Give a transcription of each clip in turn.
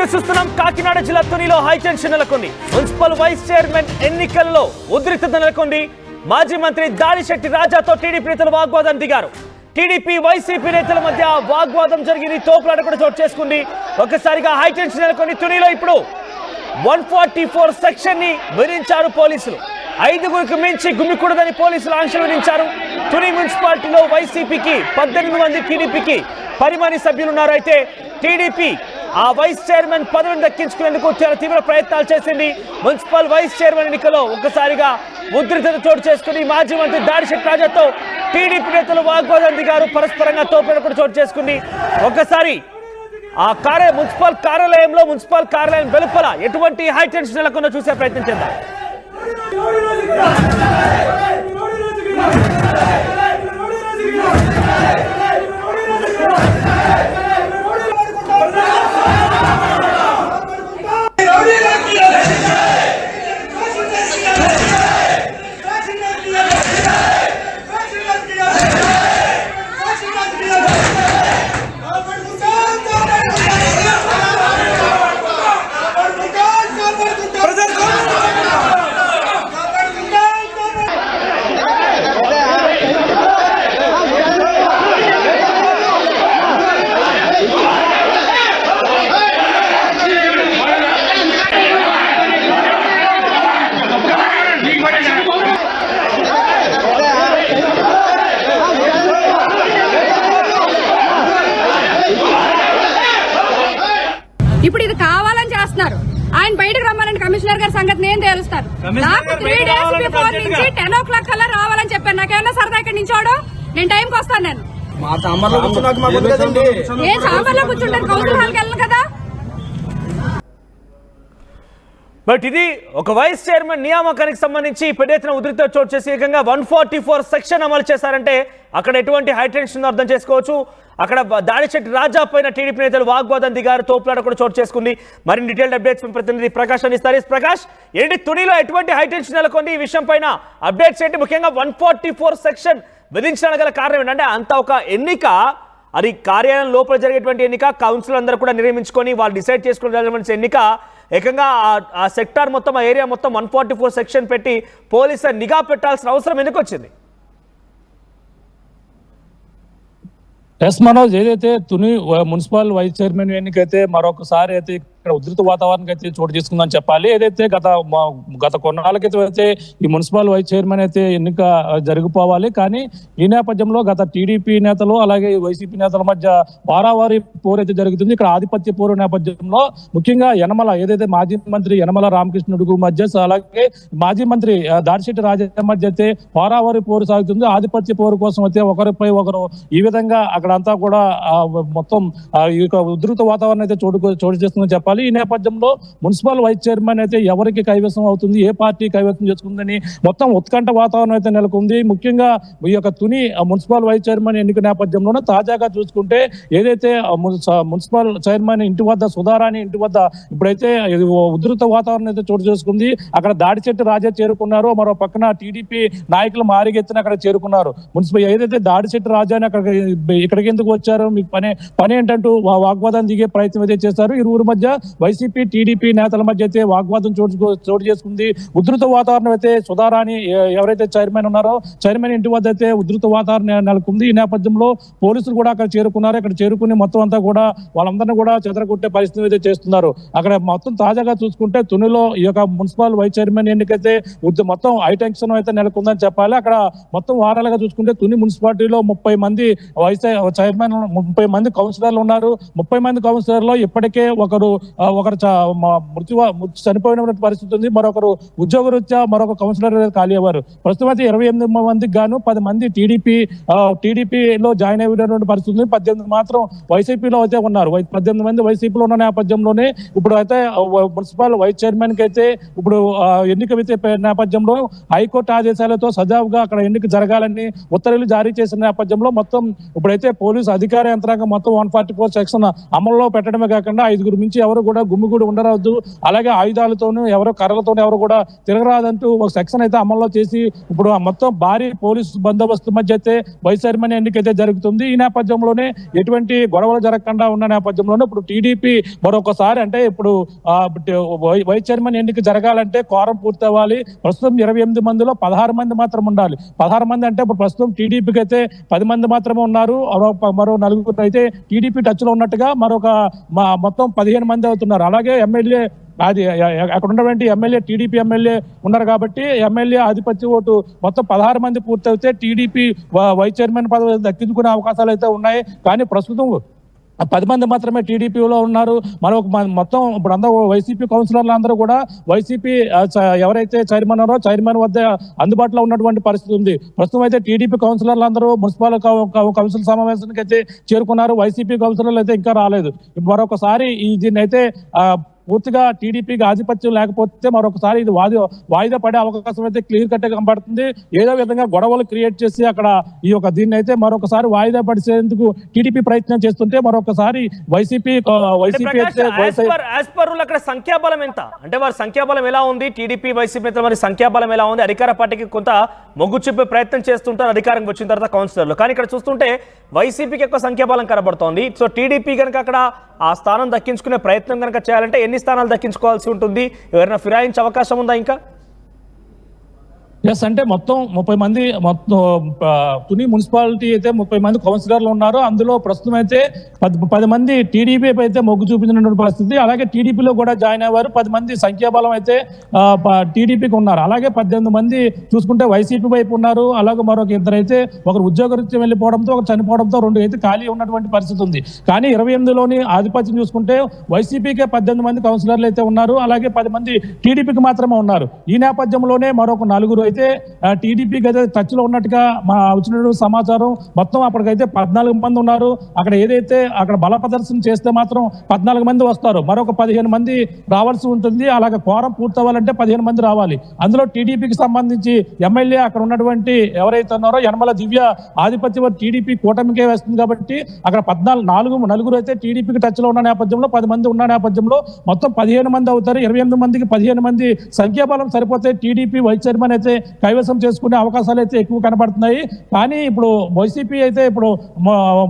News చూస్తున్నాం. కాకినాడ జిల్లా తునిలో high tension నెలకొంది. మున్సిపల్ వైస్ చైర్మన్ ఎన్నికల్లో ఉద్రిక్తత నెలకొంది. మాజీ మంత్రి దాడిశెట్టి రాజాతో టీడీపీ నేతలు వాగ్వాదం దిగారు. టీడీపీ వైసీపీ నేతల మధ్య వాగ్వాదం జరిగింది. తోపులాట కూడా చోటు చేసుకుంది. ఒక్కసారిగా హైటెన్షన్ నెలకొంది. తునిలో ఇప్పుడు 144 సెక్షన్ ని విధించారు పోలీసులు. 5గురికి మించి గుమికూడదని పోలీసులు ఆంక్షలు విధించారు. తుని మున్సిపాలిటీలో వైసీపీకి 18 మంది, టీడీపీకి 10 మంది సభ్యులున్నారు. అయితే టీడీపీ ఆ వైస్ చైర్మన్ పదవిని దక్కించుకునేందుకు చాలా తీవ్ర ప్రయత్నాలు చేసింది. మున్సిపల్ వైస్ చైర్మన్ ఎన్నికలో ఒక్కసారిగా ఉద్రిక్తత చోటు చేసుకుని మాజీ మంత్రి దాడిశెట్టి రాజాతో టీడీపీ నేతలు వాగ్వాదం దిగారు. పరస్పరంగా తోపులాట కూడా చోటు చేసుకుంది. ఒక్కసారి ఆ మున్సిపల్ కార్యాలయం వెలుపల ఎటువంటి హైటెన్షన్ నెలకొందో చూసే ప్రయత్నం చేద్దాం. ఇప్పుడు ఇది కావాలని చేస్తున్నారు. ఆయన బయటకు రమ్మని కమిషనర్ గారి సంగతి నేను తేలుస్తాను. నాకు 3 days బిఫోర్ నుంచి 10 o'clock కల్లా రావాలని చెప్పాను. నాకేమన్నా సరదా ఇక్కడ నించోడు, నేను టైంకి వస్తాను. నేను ఏం చాంబర్లో కూర్చుంటాను, కౌన్సిల్ హాల్కి వెళ్ళను కదా. బట్ ఇది ఒక వైస్ చైర్మన్ నియామకానికి సంబంధించి పెద్ద ఎత్తున ఉద్రిక్తత చోటు చేసి ఏకంగా 144 సెక్షన్ అమలు చేశారంటే అక్కడ ఎటువంటి హైటెన్షన్ అర్థం చేసుకోవచ్చు. అక్కడ దాడిశెట్టి రాజా పైన టీడీపీ నేతలు వాగ్వాదం దిగారు. తోపులాట కూడా చోటు చేసుకుంది. మరిన్ని డీటెయిల్డ్ అప్డేట్స్ ప్రతినిధి ప్రకాష్ అందిస్తారు. ప్రకాష్, ఏంటి తునిలో ఎటువంటి హైటెన్షన్ నెలకొంది? ఈ విషయం పైన అప్డేట్స్ ఏంటి? ముఖ్యంగా 144 సెక్షన్ విధించడానికి గల కారణం ఏంటంటే అంత ఒక ఎన్నిక, అది కార్యాలయం లోపల జరిగేటువంటి ఎన్నిక, కౌన్సిల్ అందరూ కూడా నిర్మించుకొని వాళ్ళు డిసైడ్ చేసుకునే ఎన్నిక. ఏకంగా ఆ సెక్టార్ మొత్తం, ఆ ఏరియా మొత్తం 144 సెక్షన్ పెట్టి పోలీసుల నిఘా పెట్టాల్సిన అవసరం ఎందుకు వచ్చింది? ఎస్ మనోజ్, ఏదైతే తుని మున్సిపల్ వైస్ చైర్మన్ ఎన్నికైతే మరొకసారి అయితే ఇక్కడ ఉధృత వాతావరణం అయితే చోటు చేసుకుందని చెప్పాలి. ఏదైతే గత కొన్నాళ్ళ క్రితం అయితే ఈ మున్సిపల్ వైస్ చైర్మన్ అయితే ఎన్నిక జరిగిపోవాలి. కానీ ఈ నేపథ్యంలో గత టీడీపీ నేతలు అలాగే వైసీపీ నేతల మధ్య వారావారి పోరు అయితే జరుగుతుంది. ఇక్కడ ఆధిపత్య పోరు నేపథ్యంలో ముఖ్యంగా ఏదైతే మాజీ మంత్రి యనమల రామకృష్ణుడు మధ్య, అలాగే మాజీ మంత్రి దాడిశెట్టి రాజా మధ్య అయితే వారావారి పోరు సాగుతుంది. ఆధిపత్య పోరు కోసం అయితే ఒకరిపై ఒకరు ఈ విధంగా అక్కడంతా కూడా మొత్తం ఈ యొక్క ఉధృత వాతావరణం అయితే చోటు చేస్తుందని చెప్పాలి. ఈ నేపథ్యంలో మున్సిపల్ వైస్ చైర్మన్ అయితే ఎవరికి కైవసం అవుతుంది, ఏ పార్టీ కైవసం చేసుకుందని మొత్తం ఉత్కంఠ వాతావరణం అయితే నెలకొంది. ముఖ్యంగా ఈ యొక్క తుని మున్సిపల్ వైస్ చైర్మన్ ఎన్నిక నేపథ్యంలోనే తాజాగా చూసుకుంటే ఏదైతే మున్సిపల్ చైర్మన్ ఇంటి వద్ద, సుధారాణి ఇంటి వద్ద ఇప్పుడైతే ఉధృత వాతావరణం అయితే చోటు చేసుకుంది. అక్కడ దాడిశెట్టి రాజా చేరుకున్నారు. మరో పక్కన టీడీపీ నాయకులు మారిగెత్తిన అక్కడ చేరుకున్నారు. మున్సిపల్ ఏదైతే దాడిశెట్టి రాజాని ఇక్కడికి ఎందుకు వచ్చారు, మీకు పని ఏంటంటూ వాగ్వాదం దిగే ప్రయత్నం అయితే చేశారు. ఇరువురు మధ్య వైసీపీ టీడీపీ నేతల మధ్య అయితే వాగ్వాదం చోటు చేసుకుంది. ఉధృత వాతావరణం అయితే సుధారాణి ఎవరైతే చైర్మన్ ఉన్నారో చైర్మన్ ఇంటి వద్ద అయితే ఉధృత వాతావరణం నెలకొంది. ఈ నేపథ్యంలో పోలీసులు కూడా అక్కడ చేరుకున్నారు. ఇక్కడ చేరుకుని మొత్తం అంతా కూడా వాళ్ళందరినీ కూడా చెదరగొట్టే పరిస్థితి అయితే చేస్తున్నారు. అక్కడ మొత్తం తాజాగా చూసుకుంటే తునిలో ఈ యొక్క మున్సిపల్ వైస్ చైర్మన్ ఎన్నికైతే మొత్తం హైటెన్షన్ అయితే నెలకొందని చెప్పాలి. అక్కడ మొత్తం వారాలుగా చూసుకుంటే తుని మున్సిపాలిటీలో 30 మంది వైస్ చైర్మన్, 30 మంది కౌన్సిలర్లు ఉన్నారు. 30 మంది కౌన్సిలర్లో ఇప్పటికే ఒకరు చనిపోయిన పరిస్థితి ఉంది. మరొకరు ఉద్యోగరీత్యా మరొక కౌన్సిలర్ ఖాళీ అయ్యారు. ప్రస్తుతం అయితే 28 మందికి గాను 10 మంది టీడీపీలో జాయిన్ అయ్యేటువంటి పరిస్థితి ఉంది. 18 మాత్రం వైసీపీలో అయితే ఉన్నారు. 18 మంది వైసీపీలో ఉన్న నేపథ్యంలోనే ఇప్పుడు అయితే మున్సిపల్ వైస్ చైర్మన్ కి అయితే ఇప్పుడు ఎన్నిక నేపథ్యంలో హైకోర్టు ఆదేశాలతో సజావుగా అక్కడ ఎన్నిక జరగాలని ఉత్తర్వులు జారీ చేసిన నేపథ్యంలో మొత్తం ఇప్పుడైతే పోలీసు అధికార యంత్రాంగం మొత్తం 144 సెక్షన్ అమల్లో పెట్టడమే కాకుండా 5గురు మించి ఎవరు కూడా గుమ్మిగూడి ఉండరాదు, అలాగే ఆయుధాలతోనూ ఎవరో కర్రలతోనూ ఎవరు కూడా తిరగరాదంటూ ఒక సెక్షన్ అయితే అమల్లో చేసి ఇప్పుడు ఆ మొత్తం భారీ పోలీసు బందోబస్తు మధ్య అయితే వైస్ చైర్మన్ ఎన్నికైతే జరుగుతుంది. ఈ నేపథ్యంలోనే ఎటువంటి గొడవలు జరగకుండా ఉన్న నేపథ్యంలోనే ఇప్పుడు టీడీపీ మరొకసారి అంటే ఇప్పుడు వైస్ చైర్మన్ ఎన్నిక జరగాలంటే కోరం పూర్తి అవ్వాలి. ప్రస్తుతం 28 మందిలో 16 మంది మాత్రం ఉండాలి. 16 మంది అంటే ఇప్పుడు ప్రస్తుతం టీడీపీకి అయితే 10 మంది మాత్రమే ఉన్నారు. మరో 4 అయితే టీడీపీ టచ్ లో ఉన్నట్టుగా మరొక మొత్తం 15 మంది అవుతున్నారు. అలాగే ఎమ్మెల్యే అది అక్కడ ఉన్నటువంటి ఎమ్మెల్యే టీడీపీ ఎమ్మెల్యే ఉన్నారు కాబట్టి ఎమ్మెల్యే ఆధిపత్య ఓటు మొత్తం 16 మంది పూర్తయితే టీడీపీ వైస్ చైర్మన్ పదవి దక్కించుకునే అవకాశాలు అయితే ఉన్నాయి. కానీ ప్రస్తుతం 10 మంది మాత్రమే టీడీపీలో ఉన్నారు. మొత్తం ఇప్పుడు అందరూ వైసీపీ కౌన్సిలర్లు అందరూ కూడా వైసీపీ ఎవరైతే చైర్మన్ ఉన్నారో చైర్మన్ వద్ద అందుబాటులో ఉన్నటువంటి పరిస్థితి ఉంది. ప్రస్తుతం అయితే టీడీపీ కౌన్సిలర్లు అందరూ మున్సిపల్ కౌన్సిల్ సమావేశానికి అయితే చేరుకున్నారు. వైసీపీ కౌన్సిలర్లు అయితే ఇంకా రాలేదు. మరొకసారి దీన్ని అయితే పూర్తిగా టీడీపీకి ఆధిపత్యం లేకపోతే మరొకసారి ఇది వాయిదా పడే అవకాశం అయితే క్లియర్ కట్ గా కనబడుతుంది. ఏదో విధంగా గొడవలు క్రియేట్ చేసి అక్కడ దీన్ని అయితే మరొకసారి వాయిదా పడిచేందుకు టీడీపీ ప్రయత్నం చేస్తుంటే మరొకసారి వైసీపీ అక్కడ సంఖ్యాబలం ఎంత అంటే వారి సంఖ్యాబలం ఎలా ఉంది, టీడీపీ వైసీపీ నేతల మరి సంఖ్యాబలం ఎలా ఉంది? అధికార పార్టీకి కొంత మొగ్గు చూపే ప్రయత్నం చేస్తుంటారు అధికారం వచ్చిన తర్వాత కౌన్సిలర్లు, కానీ ఇక్కడ చూస్తుంటే వైసీపీకి ఎక్కువ సంఖ్యాబలం కనబడుతోంది. సో టీడీపీ కనుక అక్కడ ఆ స్థానం దక్కించుకునే ప్రయత్నం కనుక చేయాలంటే ఎన్ని స్థానాలు దక్కించుకోవాల్సి ఉంటుంది? ఎవరైనా ఫిరాయించే అవకాశం ఉందా ఇంకా? ఎస్, అంటే మొత్తం 30 మంది మొత్తం తుని మున్సిపాలిటీ అయితే 30 మంది కౌన్సిలర్లు ఉన్నారు. అందులో ప్రస్తుతం అయితే 10 మంది టీడీపీ అయితే మొగ్గు చూపించినటువంటి పరిస్థితి. అలాగే టీడీపీలో కూడా జాయిన్ అయ్యారు 10 మంది సంఖ్యాబలం అయితే టీడీపీకి ఉన్నారు. అలాగే 18 మంది చూసుకుంటే వైసీపీ వైపు ఉన్నారు. అలాగే మరొక 2 అయితే ఒకరు ఉద్యోగరీత్యా వెళ్ళిపోవడంతో ఒకరు చనిపోవడంతో 2 అయితే ఖాళీ ఉన్నటువంటి పరిస్థితి ఉంది. కానీ 28లోని ఆధిపత్యం చూసుకుంటే వైసీపీకే 18 మంది కౌన్సిలర్లు అయితే ఉన్నారు. అలాగే 10 మంది టీడీపీకి మాత్రమే ఉన్నారు. ఈ నేపథ్యంలోనే మరొక 4 అయితే టీడీపీకి అయితే టచ్ లో ఉన్నట్టుగా వచ్చినటువంటి సమాచారం. మొత్తం అప్పటికైతే 14 మంది ఉన్నారు. అక్కడ బల ప్రదర్శన చేస్తే మాత్రం 14 మంది వస్తారు. మరొక 15 మంది రావాల్సి ఉంటుంది. అలాగే కోరం పూర్తవ్వాలంటే 15 మంది రావాలి. అందులో టీడీపీకి సంబంధించి ఎమ్మెల్యే అక్కడ ఉన్నటువంటి ఎవరైతే ఉన్నారో యనమల దివ్య ఆధిపత్యం టీడీపీ కూటమికే వేస్తుంది కాబట్టి అక్కడ 14 అయితే టీడీపీకి టచ్ లో ఉన్న నేపథ్యంలో 10 మంది ఉన్న నేపథ్యంలో మొత్తం 15 మంది అవుతారు. 28 మందికి 15 మంది సంఖ్యాబలం సరిపోతే టీడీపీ వైస్ చైర్మన్ అయితే కైవసం చేసుకునే అవకాశాలు అయితే ఎక్కువ కనబడుతున్నాయి. కానీ ఇప్పుడు వైసీపీ అయితే ఇప్పుడు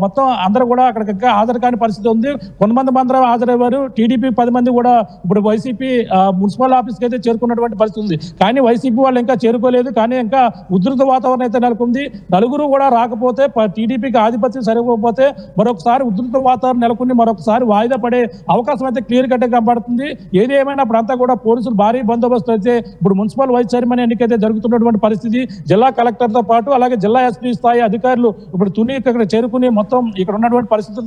మొత్తం అందరూ కూడా అక్కడికి ఇంకా హాజరు కాని పరిస్థితి ఉంది. కొంతమంది మాత్రం హాజరయ్యారు. టీడీపీ 10 మంది కూడా ఇప్పుడు వైసీపీ మున్సిపల్ ఆఫీస్కి అయితే చేరుకున్నటువంటి పరిస్థితి ఉంది. కానీ వైసీపీ వాళ్ళు ఇంకా చేరుకోలేదు. కానీ ఇంకా ఉధృత వాతావరణం అయితే నెలకొంది. 4 కూడా రాకపోతే టీడీపీకి ఆధిపత్యం సరిపోతే మరొకసారి ఉధృత వాతావరణం నెలకొని మరొకసారి వాయిదా పడే అవకాశం అయితే క్లియర్ కట్ కనబడుతుంది. ఏది ఏమైనా అప్పుడంతా కూడా పోలీసులు భారీ బందోబస్తు అయితే ఇప్పుడు మున్సిపల్ వైస్ చైర్మన్ ఎన్నికైతే జరుగుతున్నటువంటి పరిస్థితి. జిల్లా కలెక్టర్ తో పాటు అలాగే జిల్లా ఎస్పీ స్థాయి అధికారులు ఇప్పుడు తుని ఇక్కడ చేరుకుని మొత్తం ఇక్కడ ఉన్నటువంటి పరిస్థితులు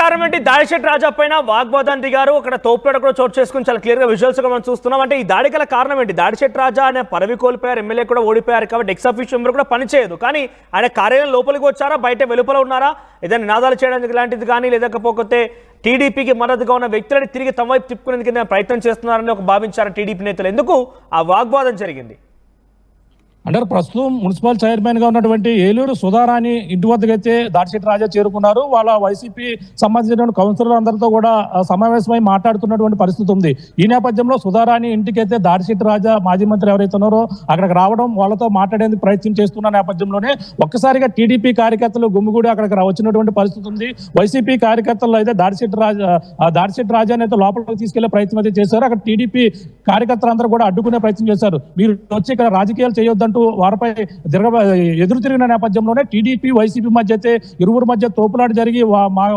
కారణం ఏంటి? దాడిశెట్టి రాజా పైన వాగ్వాదం దిగారు. అక్కడ తోపుపేట కూడా చోటు చేసుకుని చాలా క్లియర్ గా విజువల్స్ మనం చూస్తున్నాం. అంటే ఈ దాడికల కారణం ఏంటి? దాడిశెట్టి రాజా అనే పదవి కోల్పోయారు, ఎమ్మెల్యే కూడా ఓడిపోయారు కాబట్టి ఎక్స్ అఫీషియల్ మెంబర్ కూడా పనిచేయదు. కానీ ఆయన కార్యాలయం లోపలికి వచ్చారా, బయట వెలుపల ఉన్నారా, ఏదైనా నినాదాలు చేయడానికి ఇలాంటిది కానీ లేకపోతే టీడీపీకి మద్దతుగా ఉన్న వ్యక్తులని తిరిగి తమ వైపు తిప్పుకునేందుకు ప్రయత్నం చేస్తున్నారని ఒక భావించారు టీడీపీ నేతలు. ఎందుకు ఆ వాగ్వాదం జరిగింది? అంటే ప్రస్తుతం మున్సిపల్ చైర్మన్ గా ఉన్నటువంటి ఏలూరు సుధారాణి ఇంటి వద్దకైతే దాడిశెట్టి రాజా చేరుకున్నారు. వాళ్ళ వైసీపీ సంబంధించిన కౌన్సిలర్ అందరితో కూడా సమావేశమై మాట్లాడుతున్నటువంటి పరిస్థితి ఉంది. ఈ నేపథ్యంలో సుధారాణి ఇంటికైతే దాడిశెట్టి రాజా మాజీ మంత్రి ఎవరైతే ఉన్నారో అక్కడికి రావడం, వాళ్ళతో మాట్లాడేందుకు ప్రయత్నం చేస్తున్న నేపథ్యంలోనే ఒక్కసారిగా టీడీపీ కార్యకర్తలు గుమ్మిగూడి అక్కడికి వచ్చినటువంటి పరిస్థితి ఉంది. వైసీపీ కార్యకర్తలు అయితే దాడిశెట్టి రాజాని అయితే లోపలికి తీసుకెళ్లే ప్రయత్నం అయితే చేశారు. అక్కడ టీడీపీ కార్యకర్తలందరూ కూడా అడ్డుకునే ప్రయత్నం చేశారు. మీరు వచ్చి ఇక్కడ రాజకీయాలు చేయొద్దంటూ వారిపై ఎదురు తిరిగిన నేపథ్యంలోనే టీడీపీ వైసీపీ మధ్య అయితే ఇరువురు మధ్య తోపులాట జరిగి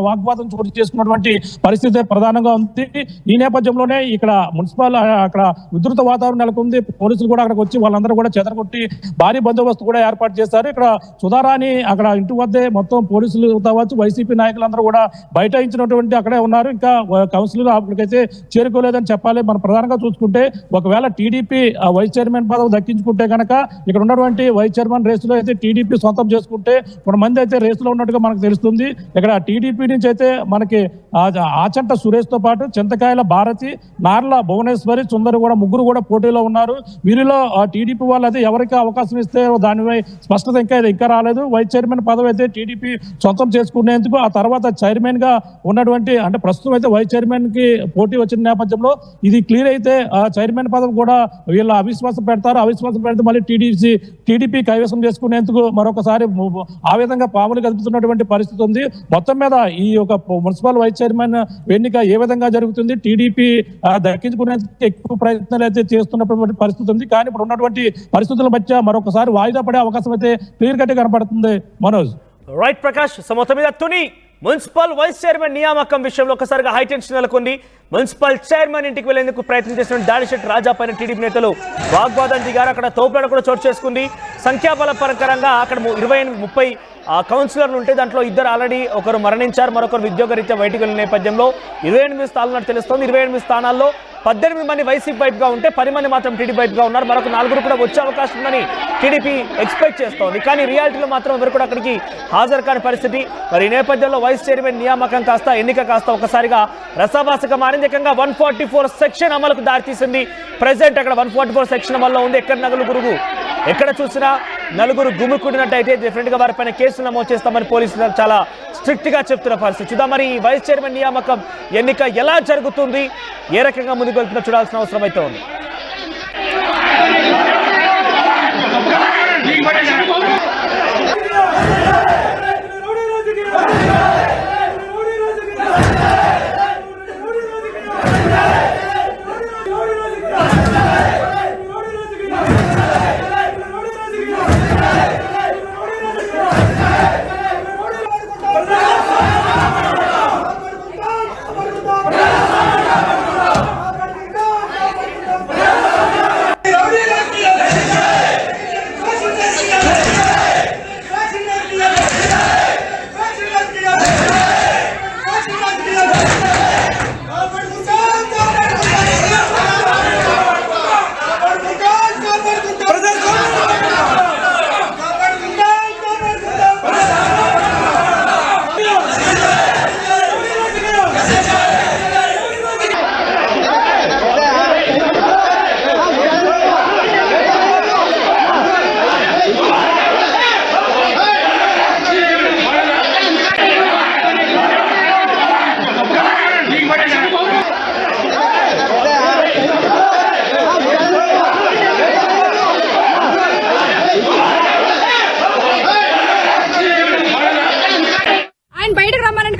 వాగ్వాదం చోటు చేసుకున్నటువంటి పరిస్థితి ప్రధానంగా ఉంది. ఈ నేపథ్యంలోనే ఇక్కడ మున్సిపల్ అక్కడ ఉధృత వాతావరణం నెలకొంది. పోలీసులు కూడా అక్కడికి వచ్చి వాళ్ళందరూ కూడా చెదరగొట్టి భారీ బందోబస్తు కూడా ఏర్పాటు చేశారు. ఇక్కడ సుధారాణి అక్కడ ఇంటి వద్దే మొత్తం పోలీసులు కావచ్చు వైసీపీ నాయకులందరూ కూడా బైఠాయించినటువంటి అక్కడే ఉన్నారు. ఇంకా కౌన్సిలర్ అప్పటికైతే చేరుకోలేదని చెప్పాలి. మనం ప్రధానంగా చూసుకుంటే ఒకవేళ టీడీపీ వైస్ చైర్మన్ పదవి దక్కించుకుంటే కనుక ఇక్కడ ఉన్నటువంటి వైస్ చైర్మన్ రేసులో అయితే టీడీపీ సొంతం చేసుకుంటే కొంతమంది అయితే రేసులో ఉన్నట్టుగా మనకు తెలుస్తుంది. ఇక్కడ టీడీపీ నుంచి అయితే మనకి ఆచంట సురేష్ తో పాటు చింతకాయల భారతి, నార్ల భువనేశ్వరి, సుందరి కూడా ముగ్గురు కూడా పోటీలో ఉన్నారు. వీరిలో టీడీపీ వాళ్ళు అయితే ఎవరికి అవకాశం ఇస్తే దానిపై స్పష్టత ఇంకా రాలేదు. వైస్ చైర్మన్ పదవి అయితే టీడీపీ సొంతం చేసుకునేందుకు ఆ తర్వాత చైర్మన్ గా ఉన్నటువంటి అంటే ప్రస్తుతం అయితే వైస్ చైర్మన్ కి పోటీ వచ్చిన నేపథ్యంలో ఇది క్లియర్ అయితే చైర్మన్ పదవి కూడా వీళ్ళ అవిశ్వాసం పెడతారు. అవిశ్వాసం పెడితే మళ్ళీ టీడీపీ కైవసం చేసుకునేందుకు మరొకసారి ఆ విధంగా పాములు కదుపుతున్నటువంటి పరిస్థితి ఉంది. మొత్తం మీద ఈ యొక్క మున్సిపల్ వైస్ చైర్మన్ ఎన్నిక ఏ విధంగా జరుగుతుంది, టీడీపీ దక్కించుకునేందుకు ఎక్కువ ప్రయత్నాలు అయితే చేస్తున్నటువంటి పరిస్థితి ఉంది. కానీ ఇప్పుడు ఉన్నటువంటి పరిస్థితుల మధ్య మరొకసారి వాయిదా పడే అవకాశం అయితే క్లియర్ కట్ కనపడుతుంది. మనోజ్. రైట్ ప్రకాష్. సో మొత్తం మీద తుని మున్సిపల్ వైస్ చైర్మన్ నియామకం విషయంలో ఒకసారిగా హైటెన్షన్ నెలకొంది. మున్సిపల్ చైర్మన్ ఇంటికి వెళ్లేందుకు ప్రయత్నం చేసిన దాడిశెట్టి రాజా పైన టీడీపీ నేతలు వాగ్వాదం దిగారు. అక్కడ తోపులాట కూడా చోటు చేసుకుంది. సంఖ్యాబల ప్రకారంగా అక్కడ 28-30 కౌన్సిలర్లు ఉంటే దాంట్లో ఇద్దరు ఆల్రెడీ ఒకరు మరణించారు, మరొకరు ఉద్యోగరీత్యా బయటకు వెళ్ళిన నేపథ్యంలో 28 స్థానాలు తెలుస్తోంది. 28 స్థానాల్లో 18 మంది వైసీపీ వైపుగా ఉంటే 10 మంది మాత్రం టీడీపీ వైపుగా ఉన్నారు. మరొక 4 కూడా వచ్చే అవకాశం ఉందని టీడీపీ ఎక్స్పెక్ట్ చేస్తోంది. కానీ రియాలిటీలో మాత్రం ఎవరు కూడా అక్కడికి హాజరు కాని పరిస్థితి. మరి ఈ నేపథ్యంలో వైస్ చైర్మన్ నియామకం కాస్త ఎన్నిక కాస్త ఒకసారిగా రసాభాసగా మారింది. ఏకంగా 144 సెక్షన్ అమలుకు దారితీసింది. ప్రెసెంట్ అక్కడ 144 సెక్షన్ అమల్లో ఉంది. ఎక్కడ చూసినా నలుగురు గుమికూడినట్టయితే డెఫినెట్ గా వారిపైన కేసులు నమోదు చేస్తామని పోలీసులు చాలా స్ట్రిక్ట్ గా చెప్తున్న పరిస్థితి. చూద్దాం మరి వైస్ చైర్మన్ నియామకం ఎన్నిక ఎలా జరుగుతుంది, ఏ రకంగా ముందుకు వెళ్తుందో చూడాల్సిన అవసరం అయితే ఉంది.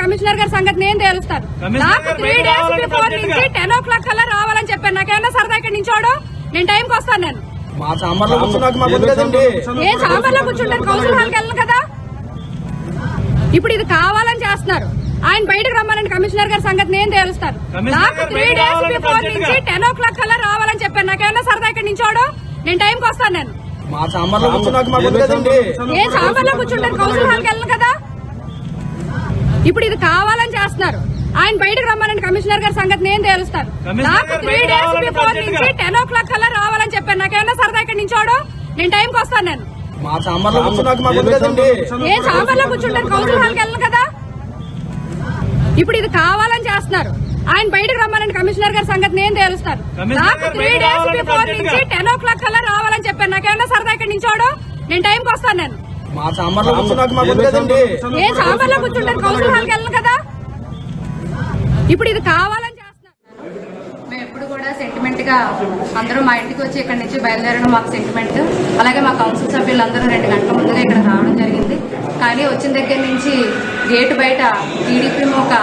కమిషనర్ గారి సంగతి నేను తేలుస్తాను. నాకు 3 days బిఫోర్ నుంచి 10 o'clock కల్లా రావాలని చెప్పాను. నాకేమన్నా సరదా ఇక్కడ నించోడు, నేను టైంకి వస్తాను. నేను ఏ చాంబర్ లో కూర్చుంటాను, కౌన్సిల్ హాల్కి వెళ్ళను కదా. ఇప్పుడు ఇది కావాలని చేస్తున్నారు. ఆయన బయటకు రమ్మని కమిషనర్ గారి సంగతి నేను తేలుస్తాను. నాకు 3 days బిఫోర్ నుంచి 10 o'clock కల్లా రావాలని చెప్పాను. నాకేమన్నా సరదా ఇక్కడ నించోడు, నేను టైంకి వస్తాను. నేను ఏ చాంబర్ లో కూర్చుంటాను, కౌన్సిల్ హాల్కి వెళ్ళను కదా. ఇప్పుడు ఇది కావాలని చేస్తున్నారు. ఆయన బయటకు రమ్మని కమిషనర్ గారి సంగతి నేను తేలుస్తాను. నాకు 3 days బిఫోర్ నుంచి 10 o'clock కల్లా రావాలని చెప్పాను. నాకేమన్నా సరదా ఇక్కడ నించోడు, నేను టైంకి వస్తాను. నేను ఏ చాంబర్ లో కూర్చుంటాను, కౌన్సిల్ హాల్కి వెళ్ళను కదా. ఇప్పుడు ఇది కావాలని చేస్తున్నారు. ఆయన బయటకు రమ్మని కమిషనర్ గారి సంగతి నేను తేలుస్తాను. నాకు 3 days బిఫోర్ నుంచి 10 o'clock కల్లా రావాలని చెప్పాను. నాకేమన్నా సరదా ఇక్కడ నించోడు, నేను టైంకి వస్తాను. నేను ఏ చాంబర్ లో కూర్చుంటాను, కౌన్సిల్ హాల్కి వెళ్ళను కదా. ఇప్పుడు ఇది కావాలని చేస్తున్నారు. మేము ఎప్పుడు కూడా సెంటిమెంట్ గా అందరూ మా ఇంటికి వచ్చి ఇక్కడ నుంచి బయలుదేరడం మాకు సెంటిమెంట్. అలాగే మా కౌన్సిల్ సభ్యులందరూ 2 గంటల ముందుగా ఇక్కడ రావడం జరిగింది. కానీ వచ్చిన దగ్గర నుంచి గేటు బయట టీడీపీ మోక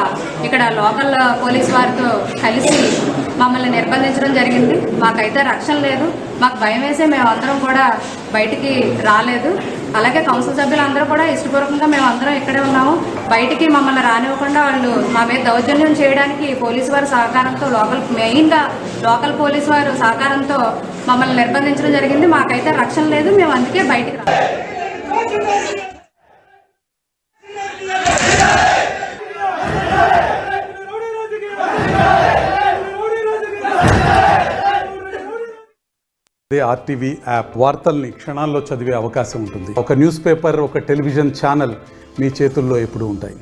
ఇక్కడ లోకల్ పోలీస్ వారితో కలిసి మమ్మల్ని నిర్బంధించడం జరిగింది. మాకైతే రక్షణ లేదు, మాకు భయం వేసే మేమందరం కూడా బయటికి రాలేదు. అలాగే కౌన్సిల్ సభ్యులందరూ కూడా ఇష్టపూర్వకంగా మేమందరం ఇక్కడే ఉన్నాము. బయటికి మమ్మల్ని రానివ్వకుండా వాళ్ళు మా మీద దౌర్జన్యం చేయడానికి పోలీసు వారి సహకారంతో మెయిన్గా లోకల్ పోలీసు వారు సహకారంతో మమ్మల్ని నిర్బంధించడం జరిగింది. మాకైతే రక్షణ లేదు, మేము అందుకే బయటికి రాలేదు. అదే ఆర్టీవీ యాప్ వార్తల్ని క్షణాల్లో చదివే అవకాశం ఉంటుంది. ఒక న్యూస్ పేపర్, ఒక టెలివిజన్ ఛానల్ మీ చేతుల్లో ఎప్పుడూ ఉంటాయి.